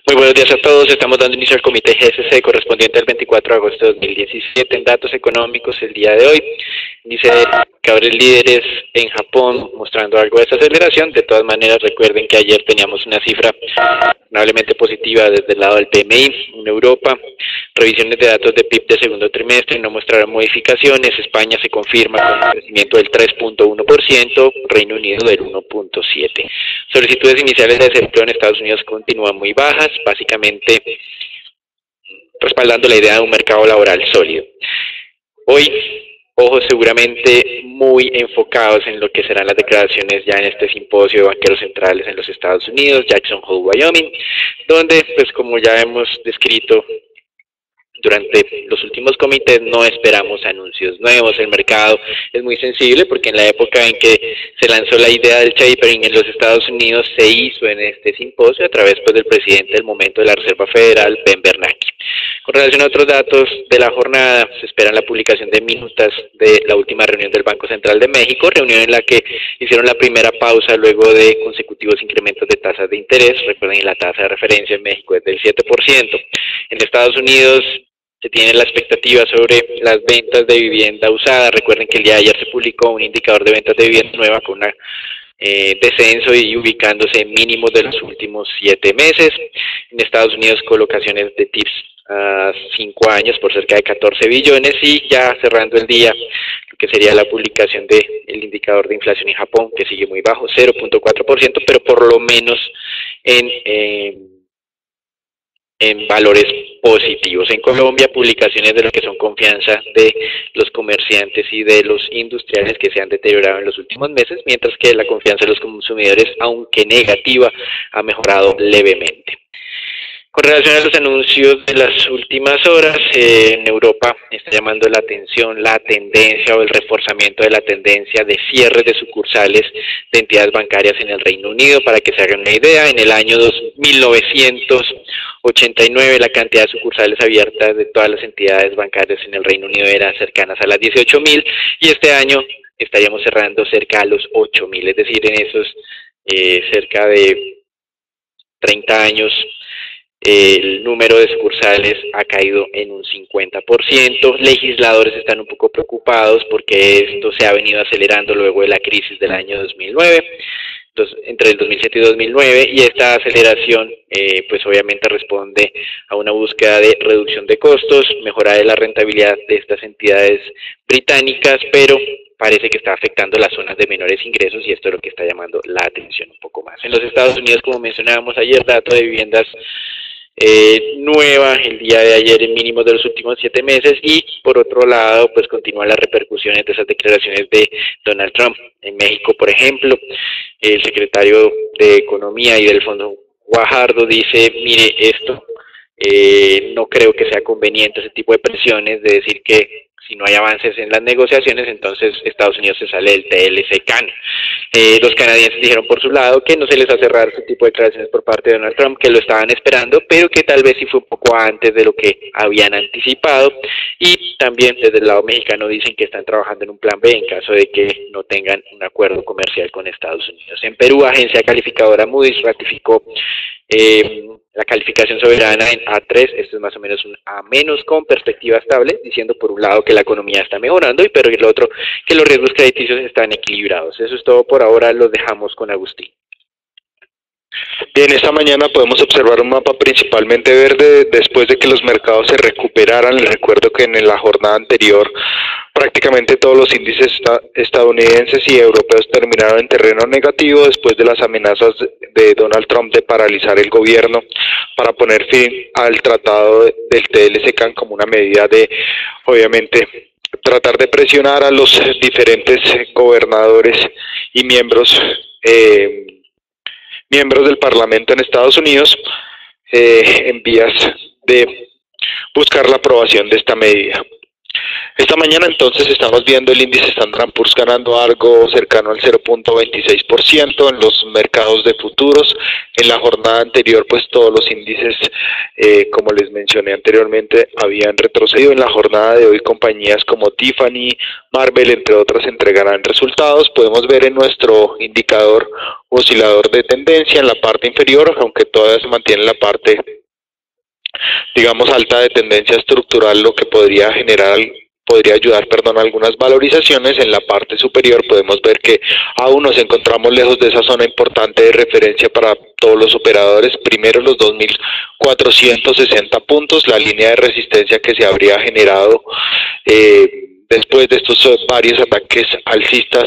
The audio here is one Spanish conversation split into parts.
Muy buenos días a todos. Estamos dando inicio al comité GSC correspondiente al 24 de agosto de 2017. En datos económicos el día de hoy, dice indicadores líderes en Japón mostrando algo de desaceleración. De todas maneras, recuerden que ayer teníamos una cifra razonablemente positiva desde el lado del PMI. En Europa, revisiones de datos de PIB de segundo trimestre no mostraron modificaciones. España se confirma con un crecimiento del 3.1%, Reino Unido del 1.7%. Solicitudes iniciales de desempleo en Estados Unidos continúan muy bajas, básicamente respaldando la idea de un mercado laboral sólido. Hoy, ojos seguramente muy enfocados en lo que serán las declaraciones ya en este simposio de banqueros centrales en los Estados Unidos, Jackson Hole, Wyoming, donde, pues como ya hemos descrito durante los últimos comités, no esperamos anuncios nuevos. El mercado es muy sensible porque en la época en que se lanzó la idea del tapering en los Estados Unidos se hizo en este simposio a través pues, del presidente del momento de la Reserva Federal, Ben Bernanke. Con relación a otros datos de la jornada, se espera la publicación de minutas de la última reunión del Banco Central de México, reunión en la que hicieron la primera pausa luego de consecutivos incrementos de tasas de interés. Recuerden, la tasa de referencia en México es del 7%. En Estados Unidos se tiene la expectativa sobre las ventas de vivienda usada. Recuerden que el día de ayer se publicó un indicador de ventas de vivienda nueva con una descenso y ubicándose en mínimos de los últimos 7 meses. En Estados Unidos, colocaciones de TIPS a 5 años por cerca de 14 billones y ya cerrando el día, lo que sería la publicación del indicador de inflación en Japón, que sigue muy bajo, 0.4%, pero por lo menos en valores positivos. En Colombia, publicaciones de lo que son confianza de los comerciantes y de los industriales que se han deteriorado en los últimos meses, mientras que la confianza de los consumidores, aunque negativa, ha mejorado levemente. Con relación a los anuncios de las últimas horas, en Europa está llamando la atención la tendencia o el reforzamiento de la tendencia de cierres de sucursales de entidades bancarias en el Reino Unido. Para que se hagan una idea, en el año 1989 la cantidad de sucursales abiertas de todas las entidades bancarias en el Reino Unido eran cercanas a las 18.000 y este año estaríamos cerrando cerca a los 8.000, es decir, en esos cerca de 30 años el número de sucursales ha caído en un 50%. Legisladores están un poco preocupados porque esto se ha venido acelerando luego de la crisis del año 2009, entre el 2007 y 2009, y esta aceleración pues obviamente responde a una búsqueda de reducción de costos, mejora de la rentabilidad de estas entidades británicas, pero parece que está afectando las zonas de menores ingresos y esto es lo que está llamando la atención un poco más. En los Estados Unidos, como mencionábamos ayer, dato de viviendas nueva el día de ayer en mínimos de los últimos 7 meses y por otro lado pues continúan las repercusiones de esas declaraciones de Donald Trump. En México, por ejemplo, el secretario de Economía y del Fondo Guajardo dice, mire, esto no creo que sea conveniente ese tipo de presiones de decir que si no hay avances en las negociaciones, entonces Estados Unidos se sale del TLC-CAN. Los canadienses dijeron por su lado que no se les hace raro este tipo de declaraciones por parte de Donald Trump, que lo estaban esperando, pero que tal vez sí fue un poco antes de lo que habían anticipado. Y también desde el lado mexicano dicen que están trabajando en un plan B en caso de que no tengan un acuerdo comercial con Estados Unidos. En Perú, agencia calificadora Moody's ratificó la calificación soberana en A3, esto es más o menos un A- con perspectiva estable, diciendo por un lado que la economía está mejorando y pero el otro que los riesgos crediticios están equilibrados. Eso es todo por ahora, los dejamos con Agustín. Bien, esta mañana podemos observar un mapa principalmente verde después de que los mercados se recuperaran. Les recuerdo que en la jornada anterior prácticamente todos los índices estadounidenses y europeos terminaron en terreno negativo después de las amenazas de Donald Trump de paralizar el gobierno para poner fin al tratado del TLC-CAN como una medida de, obviamente, tratar de presionar a los diferentes gobernadores y miembros del Parlamento en Estados Unidos en vías de buscar la aprobación de esta medida. Esta mañana entonces estamos viendo el índice Standard & Poor's ganando algo cercano al 0.26% en los mercados de futuros. En la jornada anterior pues todos los índices, como les mencioné anteriormente, habían retrocedido. En la jornada de hoy compañías como Tiffany, Marvel, entre otras, entregarán resultados. Podemos ver en nuestro indicador oscilador de tendencia en la parte inferior, aunque todavía se mantiene en la parte digamos, alta de tendencia estructural, lo que podría ayudar, a algunas valorizaciones. En la parte superior podemos ver que aún nos encontramos lejos de esa zona importante de referencia para todos los operadores. Primero los 2.460 puntos, la línea de resistencia que se habría generado después de estos varios ataques alcistas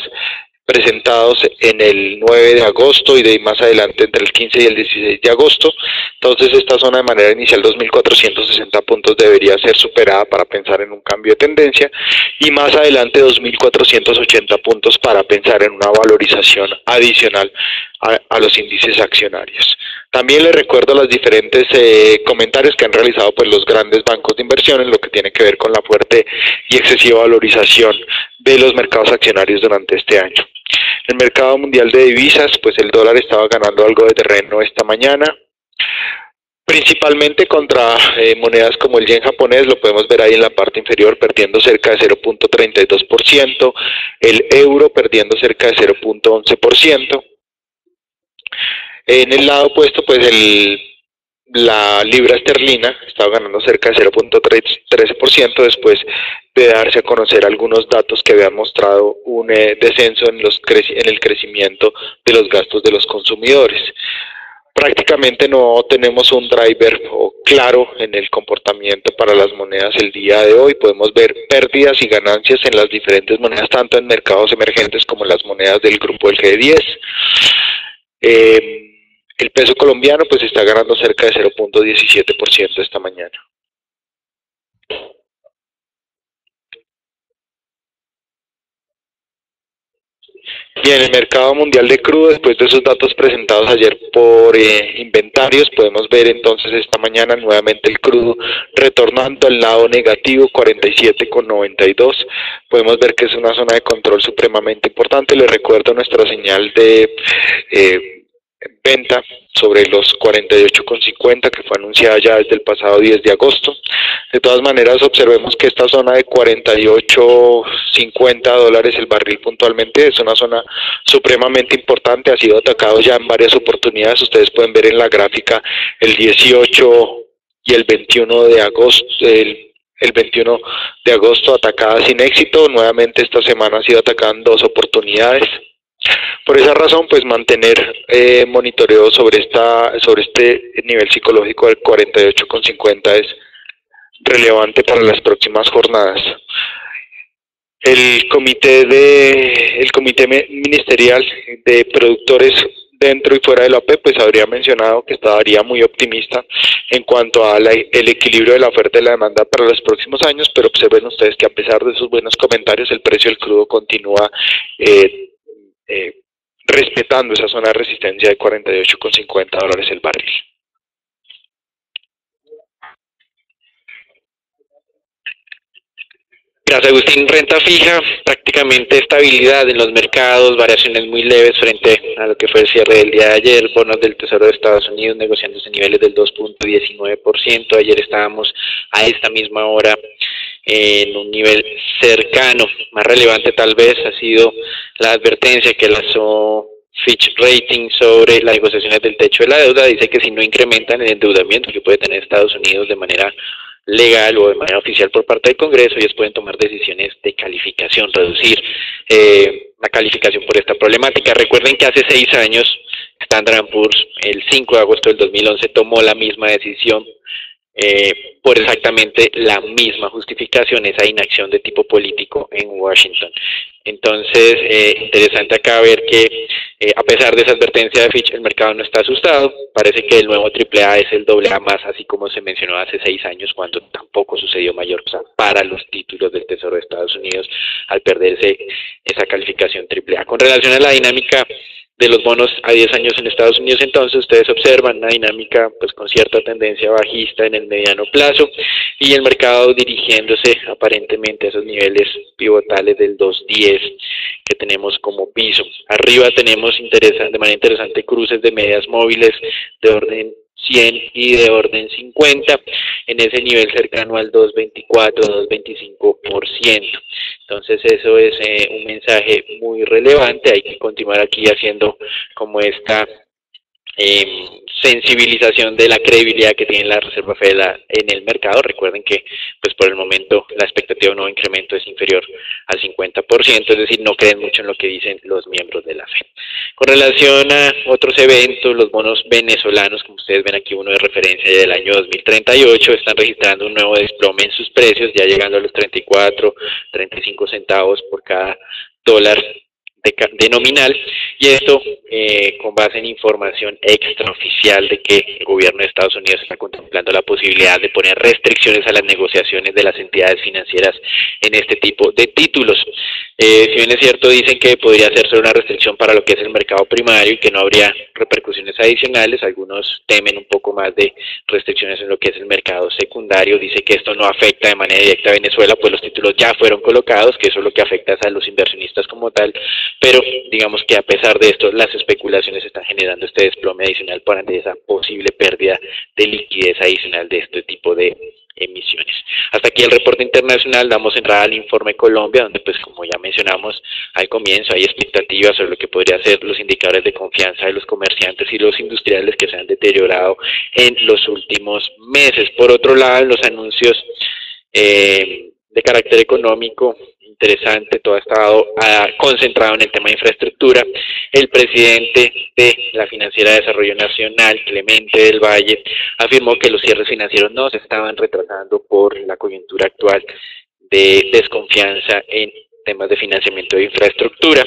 presentados en el 9 de agosto y de más adelante entre el 15 y el 16 de agosto. Entonces esta zona de manera inicial 2.460 puntos debería ser superada para pensar en un cambio de tendencia, y más adelante 2.480 puntos para pensar en una valorización adicional a los índices accionarios. También les recuerdo los diferentes comentarios que han realizado pues los grandes bancos de inversión en lo que tiene que ver con la fuerte y excesiva valorización de los mercados accionarios durante este año. El mercado mundial de divisas, pues el dólar estaba ganando algo de terreno esta mañana, principalmente contra monedas como el yen japonés. Lo podemos ver ahí en la parte inferior perdiendo cerca de 0.32%, el euro perdiendo cerca de 0.11%. En el lado opuesto, pues la libra esterlina estaba ganando cerca de 0.13% después de darse a conocer algunos datos que habían mostrado un descenso en el crecimiento de los gastos de los consumidores. Prácticamente no tenemos un driver claro en el comportamiento para las monedas el día de hoy. Podemos ver pérdidas y ganancias en las diferentes monedas, tanto en mercados emergentes como en las monedas del grupo del G10. El peso colombiano pues está ganando cerca de 0.17% esta mañana. Y en el mercado mundial de crudo, después de esos datos presentados ayer por inventarios, podemos ver entonces esta mañana nuevamente el crudo retornando al lado negativo, 47,92. Podemos ver que es una zona de control supremamente importante. Les recuerdo nuestra señal de venta sobre los 48,50 que fue anunciada ya desde el pasado 10 de agosto. De todas maneras, observemos que esta zona de 48,50 dólares el barril puntualmente es una zona supremamente importante. Ha sido atacado ya en varias oportunidades. Ustedes pueden ver en la gráfica el 18 y el 21 de agosto, el 21 de agosto atacada sin éxito. Nuevamente esta semana ha sido atacada en 2 oportunidades. Por esa razón, pues mantener monitoreo sobre este nivel psicológico del 48,50 es relevante para las próximas jornadas. El comité ministerial de productores dentro y fuera de la OPEP pues habría mencionado que estaría muy optimista en cuanto a el equilibrio de la oferta y la demanda para los próximos años, pero observen ustedes que a pesar de sus buenos comentarios, el precio del crudo continúa respetando esa zona de resistencia de 48,50 dólares el barril. Gracias, Agustín. Renta fija, prácticamente estabilidad en los mercados, variaciones muy leves frente a lo que fue el cierre del día de ayer. Bonos del Tesoro de Estados Unidos negociándose en niveles del 2.19%. Ayer estábamos a esta misma hora en un nivel cercano. Más relevante tal vez ha sido la advertencia que lanzó Fitch Ratings sobre las negociaciones del techo de la deuda. Dice que si no incrementan el endeudamiento que puede tener Estados Unidos de manera legal o de manera oficial por parte del Congreso, ellos pueden tomar decisiones de calificación, reducir la calificación por esta problemática. Recuerden que hace 6 años Standard & Poor's, el 5 de agosto del 2011, tomó la misma decisión por exactamente la misma justificación, esa inacción de tipo político en Washington. Entonces, interesante acá ver que a pesar de esa advertencia de Fitch, el mercado no está asustado. Parece que el nuevo AAA es el AA más, así como se mencionó hace 6 años, cuando tampoco sucedió mayor cosa para los títulos del Tesoro de Estados Unidos al perderse esa calificación AAA. Con relación a la dinámica de los bonos a 10 años en Estados Unidos, entonces ustedes observan una dinámica pues con cierta tendencia bajista en el mediano plazo y el mercado dirigiéndose aparentemente a esos niveles pivotales del 2.10 que tenemos como piso. Arriba tenemos de manera interesante cruces de medias móviles de orden 100 y de orden 50 en ese nivel cercano al 2.24, 2.25%. Entonces eso es un mensaje muy relevante. Hay que continuar aquí haciendo como esta sensibilización de la credibilidad que tiene la Reserva Federal en el mercado. Recuerden que pues por el momento la expectativa de un nuevo incremento es inferior al 50%, es decir, no creen mucho en lo que dicen los miembros de la FED. Con relación a otros eventos, los bonos venezolanos, como ustedes ven aquí, uno de referencia del año 2038, están registrando un nuevo desplome en sus precios, ya llegando a los 34, 35 centavos por cada dólar de nominal, y esto con base en información extraoficial de que el gobierno de Estados Unidos está contemplando la posibilidad de poner restricciones a las negociaciones de las entidades financieras en este tipo de títulos. Si bien es cierto, dicen que podría hacerse una restricción para lo que es el mercado primario y que no habría repercusiones adicionales. Algunos temen un poco más de restricciones en lo que es el mercado secundario. Dice que esto no afecta de manera directa a Venezuela, pues los títulos ya fueron colocados, que eso es lo que afecta a los inversionistas como tal, pero digamos que a pesar de esto, las especulaciones están generando este desplome adicional para esa posible pérdida de liquidez adicional de este tipo de emisiones. Hasta aquí el reporte internacional. Damos entrada al informe Colombia, donde pues como ya mencionamos al comienzo, hay expectativas sobre lo que podría ser los indicadores de confianza de los comerciantes y los industriales que se han deteriorado en los últimos meses. Por otro lado, los anuncios de carácter económico, interesante, todo ha estado concentrado en el tema de infraestructura. El presidente de la Financiera de Desarrollo Nacional, Clemente del Valle, afirmó que los cierres financieros no se estaban retrasando por la coyuntura actual de desconfianza en temas de financiamiento de infraestructura.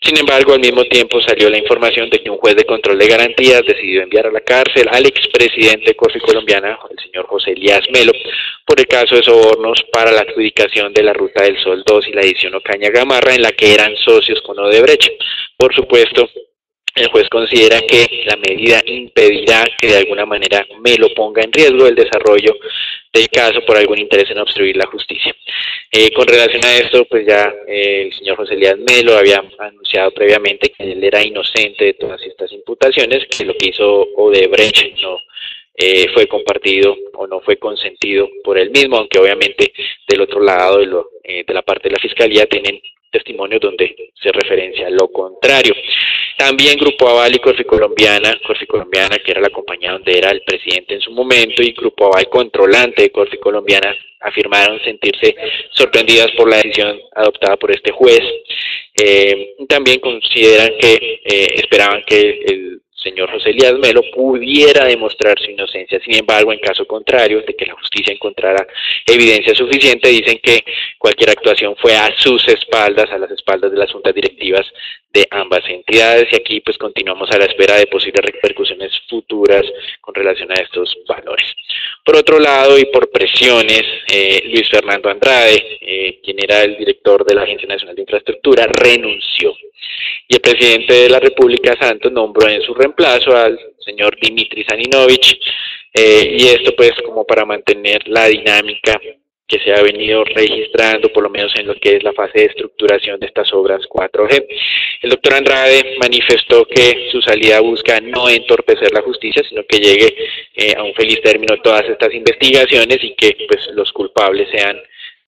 Sin embargo, al mismo tiempo salió la información de que un juez de control de garantías decidió enviar a la cárcel al expresidente de Corfi Colombiana, el señor José Elías Melo, por el caso de sobornos para la adjudicación de la Ruta del Sol 2 y la edición Ocaña Gamarra, en la que eran socios con Odebrecht. Por supuesto, el juez considera que la medida impedirá que de alguna manera Melo ponga en riesgo el desarrollo del caso por algún interés en obstruir la justicia. Con relación a esto, pues ya el señor José Elías Melo había anunciado previamente que él era inocente de todas estas imputaciones, que lo que hizo Odebrecht no fue compartido o no fue consentido por él mismo, aunque obviamente del otro lado de la parte de la fiscalía tienen testimonios donde se referencia a lo contrario. También Grupo Aval y Corfi Colombiana, que era la compañía donde era el presidente en su momento, y Grupo Aval, controlante de Corfi Colombiana, afirmaron sentirse sorprendidas por la decisión adoptada por este juez. También consideran que esperaban que el señor José Elías Melo pudiera demostrar su inocencia. Sin embargo, en caso contrario, de que la justicia encontrara evidencia suficiente, dicen que cualquier actuación fue a sus espaldas, a las espaldas de las juntas directivas de ambas entidades, y aquí pues continuamos a la espera de posibles repercusiones futuras con relación a estos valores. Por otro lado, y por presiones, Luis Fernando Andrade, quien era el director de la Agencia Nacional de Infraestructura, renunció. Y el presidente de la República, Santos, nombró en su reemplazo al señor Dimitri Zaninovich, y esto pues como para mantener la dinámica que se ha venido registrando, por lo menos en lo que es la fase de estructuración de estas obras 4G. El doctor Andrade manifestó que su salida busca no entorpecer la justicia, sino que llegue a un feliz término todas estas investigaciones y que pues los culpables sean,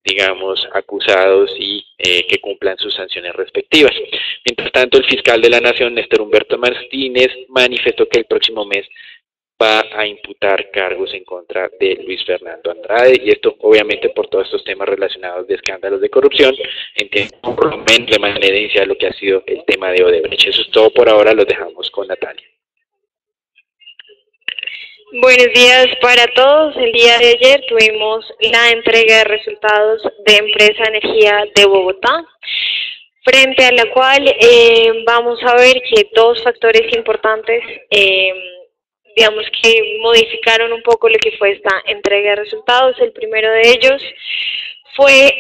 digamos, acusados y que cumplan sus sanciones respectivas. Mientras tanto, el fiscal de la Nación, Néstor Humberto Martínez, manifestó que el próximo mes va a imputar cargos en contra de Luis Fernando Andrade, y esto obviamente por todos estos temas relacionados de escándalos de corrupción, entiendo por lo menos de manera inicial lo que ha sido el tema de Odebrecht. Eso es todo por ahora, los dejamos con Natalia. Buenos días para todos. El día de ayer tuvimos la entrega de resultados de Empresa Energía de Bogotá, frente a la cual vamos a ver que dos factores importantes digamos que modificaron un poco lo que fue esta entrega de resultados. El primero de ellos fue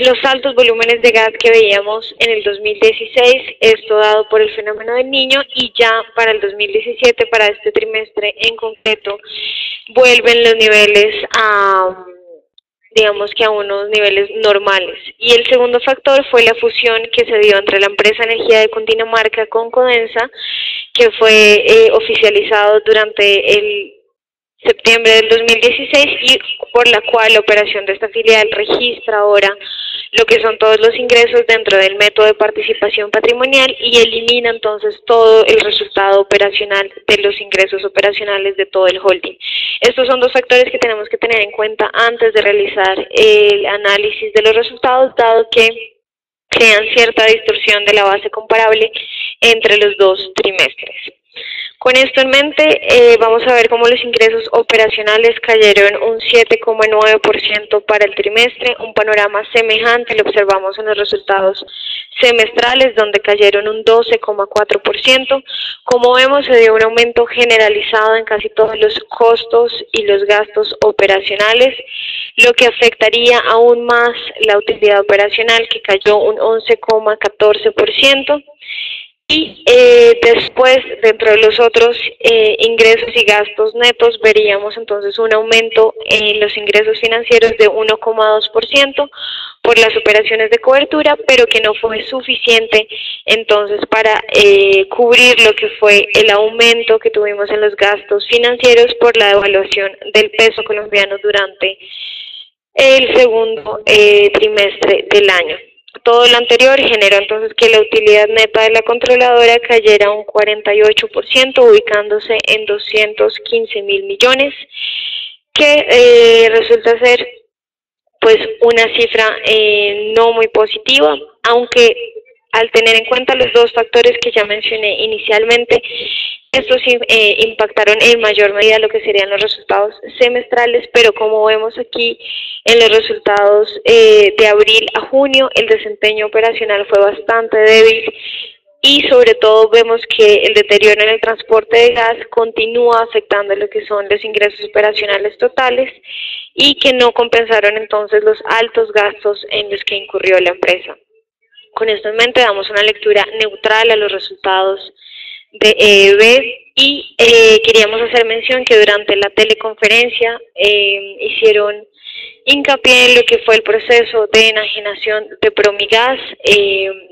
los altos volúmenes de gas que veíamos en el 2016, esto dado por el fenómeno del Niño, y ya para el 2017, para este trimestre en concreto, vuelven los niveles a, digamos que a unos niveles normales. Y el segundo factor fue la fusión que se dio entre la empresa Energía de Cundinamarca con Codensa, que fue oficializado durante el septiembre del 2016 y por la cual la operación de esta filial registra ahora lo que son todos los ingresos dentro del método de participación patrimonial y elimina entonces todo el resultado operacional de los ingresos operacionales de todo el holding. Estos son dos factores que tenemos que tener en cuenta antes de realizar el análisis de los resultados, dado que crean cierta distorsión de la base comparable entre los dos trimestres. Con esto en mente, vamos a ver cómo los ingresos operacionales cayeron un 7,9% para el trimestre, un panorama semejante lo observamos en los resultados semestrales, donde cayeron un 12,4%. Como vemos, se dio un aumento generalizado en casi todos los costos y los gastos operacionales, lo que afectaría aún más la utilidad operacional, que cayó un 11,14%. Y después, dentro de los otros ingresos y gastos netos, veríamos entonces un aumento en los ingresos financieros de 1,2% por las operaciones de cobertura, pero que no fue suficiente entonces para cubrir lo que fue el aumento que tuvimos en los gastos financieros por la devaluación del peso colombiano durante el segundo trimestre del año. Todo lo anterior generó entonces que la utilidad neta de la controladora cayera un 48%, ubicándose en 215.000 millones, que resulta ser pues una cifra no muy positiva, aunque al tener en cuenta los dos factores que ya mencioné inicialmente, estos impactaron en mayor medida lo que serían los resultados semestrales, pero como vemos aquí en los resultados de abril a junio, el desempeño operacional fue bastante débil y sobre todo vemos que el deterioro en el transporte de gas continúa afectando lo que son los ingresos operacionales totales y que no compensaron entonces los altos gastos en los que incurrió la empresa. Con esto en mente damos una lectura neutral a los resultados de EEB y queríamos hacer mención que durante la teleconferencia hicieron hincapié en lo que fue el proceso de enajenación de Promigas,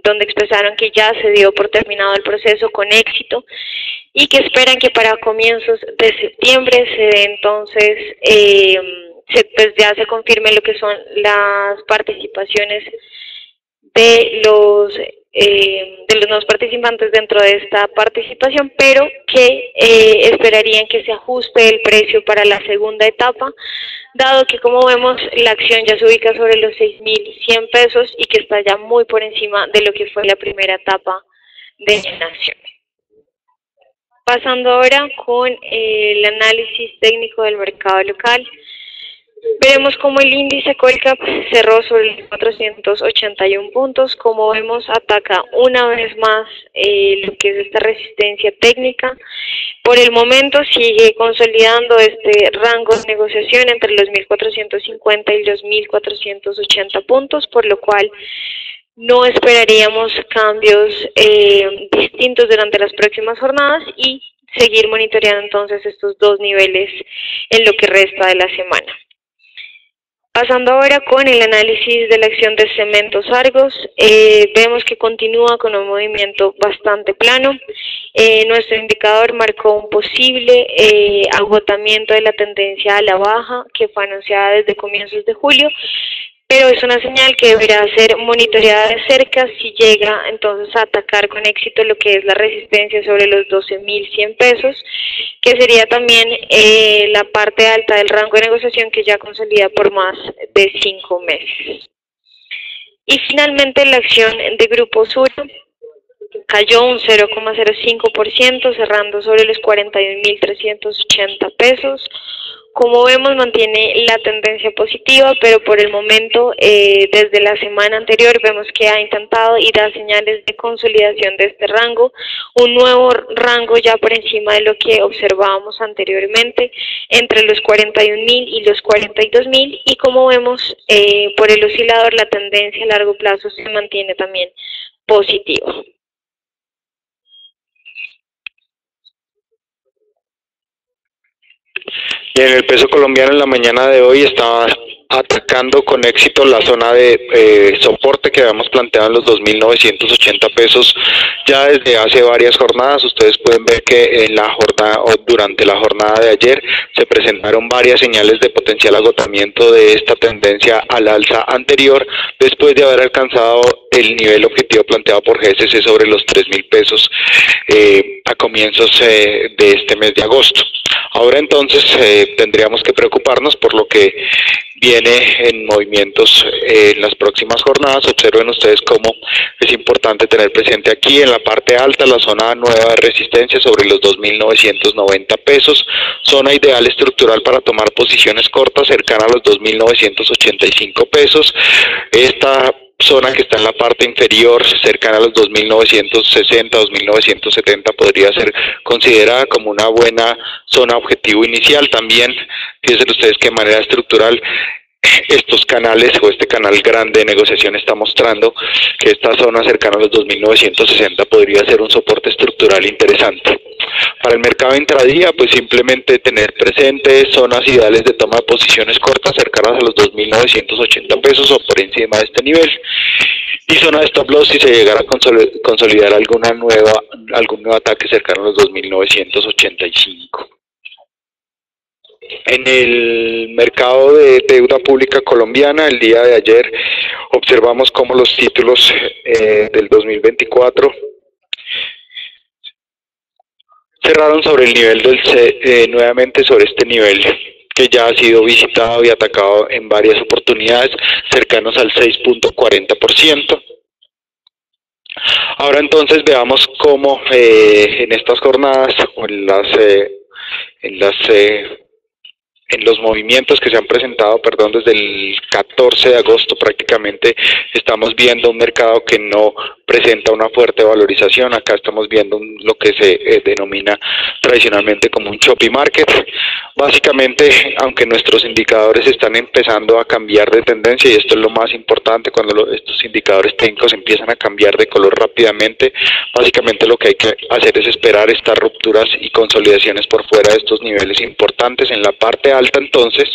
donde expresaron que ya se dio por terminado el proceso con éxito y que esperan que para comienzos de septiembre se dé entonces, pues ya se confirme lo que son las participaciones de los nuevos participantes dentro de esta participación, pero que esperarían que se ajuste el precio para la segunda etapa, dado que como vemos la acción ya se ubica sobre los 6.100 pesos y que está ya muy por encima de lo que fue la primera etapa de enajenación. Pasando ahora con el análisis técnico del mercado local. Veremos cómo el índice Colcap cerró sobre los 481 puntos. Como vemos, ataca una vez más lo que es esta resistencia técnica. Por el momento sigue consolidando este rango de negociación entre los 1.450 y los 1.480 puntos, por lo cual no esperaríamos cambios distintos durante las próximas jornadas y seguir monitoreando entonces estos dos niveles en lo que resta de la semana. Pasando ahora con el análisis de la acción de Cementos Argos, vemos que continúa con un movimiento bastante plano. Nuestro indicador marcó un posible agotamiento de la tendencia a la baja que fue anunciada desde comienzos de julio, pero es una señal que deberá ser monitoreada de cerca si llega entonces a atacar con éxito lo que es la resistencia sobre los 12.100 pesos, que sería también la parte alta del rango de negociación que ya consolida por más de 5 meses. Y finalmente la acción de Grupo Sura cayó un 0,05%, cerrando sobre los 41.380 pesos. Como vemos, mantiene la tendencia positiva, pero por el momento, desde la semana anterior, vemos que ha intentado y da señales de consolidación de este rango, un nuevo rango ya por encima de lo que observábamos anteriormente, entre los 41.000 y los 42.000, y como vemos, por el oscilador, la tendencia a largo plazo se mantiene también positiva. Y en el peso colombiano en la mañana de hoy está atacando con éxito la zona de soporte que habíamos planteado en los 2.980 pesos ya desde hace varias jornadas. Ustedes pueden ver que en la jornada o durante la jornada de ayer se presentaron varias señales de potencial agotamiento de esta tendencia al alza anterior, después de haber alcanzado el nivel objetivo planteado por GSC sobre los 3.000 pesos a comienzos de este mes de agosto. Ahora entonces tendríamos que preocuparnos por lo que viene en movimientos en las próximas jornadas. Observen ustedes cómo es importante tener presente aquí en la parte alta la zona nueva de resistencia sobre los 2.990 pesos, zona ideal estructural para tomar posiciones cortas cercana a los 2.985 pesos. Esta zona que está en la parte inferior, cercana a los 2.960, 2.970, podría ser considerada como una buena zona objetivo inicial. También, fíjense ustedes que de manera estructural estos canales o este canal grande de negociación está mostrando que esta zona cercana a los 2.960 podría ser un soporte estructural interesante. Para el mercado intradía, pues simplemente tener presentes zonas ideales de toma de posiciones cortas cercanas a los 2.980 pesos o por encima de este nivel, y zona de stop loss si se llegara a consolidar algún nuevo ataque cercano a los 2.985. En el mercado de deuda pública colombiana, el día de ayer observamos cómo los títulos del 2024 cerraron sobre el nivel nuevamente sobre este nivel que ya ha sido visitado y atacado en varias oportunidades, cercanos al 6.40%. Ahora entonces veamos cómo en estas jornadas o en los movimientos que se han presentado, desde el 14 de agosto prácticamente estamos viendo un mercado que no presenta una fuerte valorización. Acá estamos viendo lo que se denomina tradicionalmente como un choppy market. Básicamente, aunque nuestros indicadores están empezando a cambiar de tendencia, y esto es lo más importante cuando estos indicadores técnicos empiezan a cambiar de color rápidamente, básicamente lo que hay que hacer es esperar estas rupturas y consolidaciones por fuera de estos niveles importantes. En la parte alta, entonces,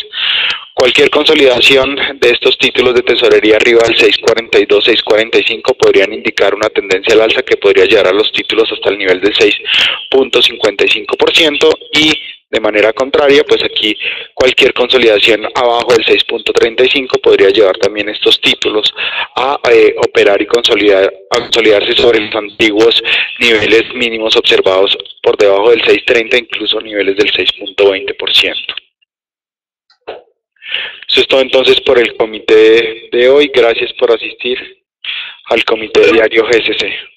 cualquier consolidación de estos títulos de tesorería arriba del 6.42, 6.45 podrían indicar una tendencia al alza que podría llevar a los títulos hasta el nivel del 6.55%, y de manera contraria, pues aquí cualquier consolidación abajo del 6.35 podría llevar también estos títulos a operar y consolidarse sobre los antiguos niveles mínimos observados por debajo del 6.30, incluso niveles del 6.20%. Eso es todo entonces por el comité de hoy. Gracias por asistir al comité diario GSC.